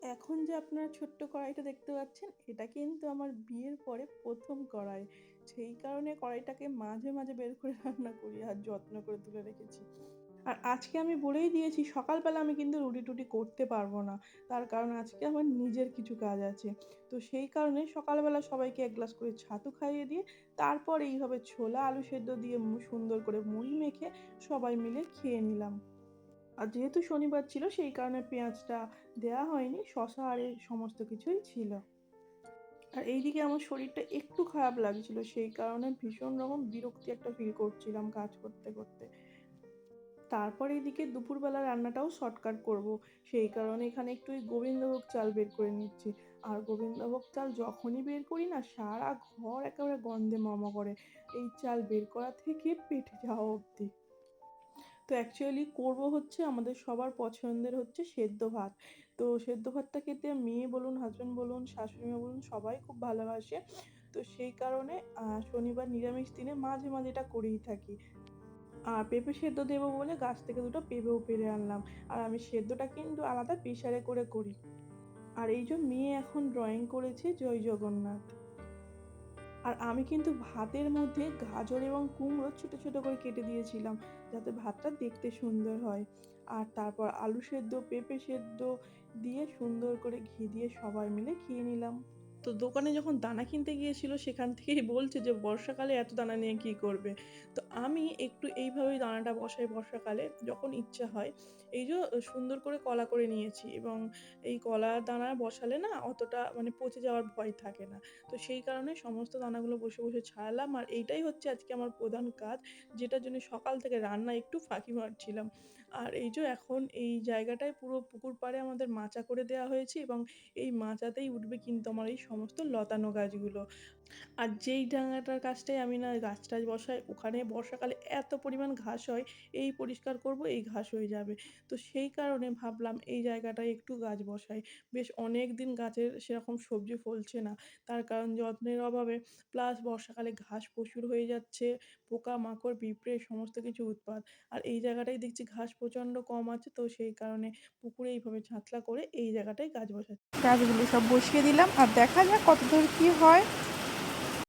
এখন যে আপনারা ছোট্ট কড়াইটা দেখতে পাচ্ছেন, এটা কিন্তু আমার বিয়ের পরে ১ম কড়াই। সেই কারণে কড়াইটাকে মাঝে, মাঝে বের করে রান্না করি আর যত্ন করে তুলে রেখেছি। আর আজকে আমি বলেই দিয়েছি সকালবেলা আমি কিন্তু রুটি-টুটি করতে পারবো না। তার কারণ আজকে আমার নিজের কিছু কাজ আছে। তো সেই কারণে সকালবেলা সবাইকে ১ গ্লাস করে ছাতু খাইয়ে দিয়ে তারপর এইভাবে ছোলা আলু সেদ্ধ দিয়ে সুন্দর করে মুড়ি মেখে সবাই মিলে খেয়ে নিলাম। আর যেহেতু শনিবার ছিল সেই কারণে পেঁয়াজটা দেয়া হয়নি। শসা আর এই সমস্ত কিছুই ছিল। আর এইদিকে আমার শরীরটা একটু খারাপ লাগছিল। সেই কারণে ভীষণ রকম বিরক্তি একটা ফিল করছিলাম কাজ করতে, করতে। তারপর এদিকে দুপুরবেলা রান্নাটাও শর্টকাট করব। সেই কারণে এখানে একটু ওই গোবিন্দভোগ চাল বের করে নিচ্ছি। আর গোবিন্দভোগ চাল যখনই বের করি না সারা ঘর একেবারে গন্ধে ম করে। এই চাল বের করা থেকে পেটে যাওয়া অবধি। তো অ্যাকচুয়ালি করব হচ্ছে আমাদের সবার পছন্দের হচ্ছে সেদ্ধ ভাত। তো সেদ্ধ ভাতটা খেতে মেয়ে বলুন, হাসব্যান্ড বলুন, শাশুড়ি মা বলুন সবাই খুব ভালোবাসে। তো সেই কারণে শনিবার নিরামিষ দিনে মাঝে, মাঝে এটা করেই থাকি। আর পেঁপে সেদ্ধ দেবো বলে গাছ থেকে ২ টো পেঁপেও পেড়ে আনলাম। আর আমি সেদ্ধটা কিন্তু আলাদা প্রেসারে করে করি। আর এই যে মেয়ে এখন ড্রয়িং করেছে জয় জগন্নাথ। আর আমি কিন্তু ভাতের মধ্যে গাজর এবং কুমড়ো ছোট, ছোট করে কেটে দিয়েছিলাম যাতে ভাতটা দেখতে সুন্দর হয়। আর তারপর আলু সেদ্ধ, পেঁপে সেদ্ধ দিয়ে সুন্দর করে ঘি দিয়ে সবাই মিলে খেয়ে নিলাম। তো দোকানে যখন দানা কিনতে গিয়েছিল সেখান থেকেই বলছে যে বর্ষাকালে এত দানা নিয়ে কী করবে? তো আমি একটু এইভাবেই দানাটা বসাই বর্ষাকালে যখন ইচ্ছা হয়। এই যে সুন্দর করে কলা করে নিয়েছি এবং এই কলার দানা বসালে না অতটা মানে পচে যাওয়ার ভয় থাকে না। তো সেই কারণে সমস্ত দানাগুলো বসে, বসে ছাড়ালাম আর এইটাই হচ্ছে আজকে আমার প্রধান কাজ যেটার জন্য সকাল থেকে রান্না একটু ফাঁকি মারছিলাম। আর এই যে এখন এই জায়গাটায় পুরো পুকুর পাড়ে আমাদের মাচা করে দেওয়া হয়েছে এবং এই মাচাতেই উঠবে কিন্তু আমার এই সমস্ত লতানো গাছগুলো। আর যেই ডাঙাটার কাছটায় আমি না গাছ-টাছ বসাই ওখানে বর্ষাকালে এত পরিমাণ ঘাস হয়, এই পরিষ্কার করব এই ঘাস হয়ে যাবে। তো সেই কারণে ভাবলাম এই জায়গাটায় একটু গাছ বসাই। বেশ অনেকদিন গাছের সেরকম সবজি ফলছে না। তার কারণ যত্নের অভাবে প্লাস বর্ষাকালে ঘাস প্রচুর হয়ে যাচ্ছে, পোকামাকড়, পিঁপড়ে সমস্ত কিছু উৎপাত। আর এই জায়গাটায় দেখছি ঘাস প্রচণ্ড কম আছে তো সেই কারণে পুকুরে এইভাবে ছাতলা করে এই জায়গাটায় গাছ বসাচ্ছি। গাছগুলো সব বসিয়ে দিলাম আর দেখা যাক কতদূর কী হয়।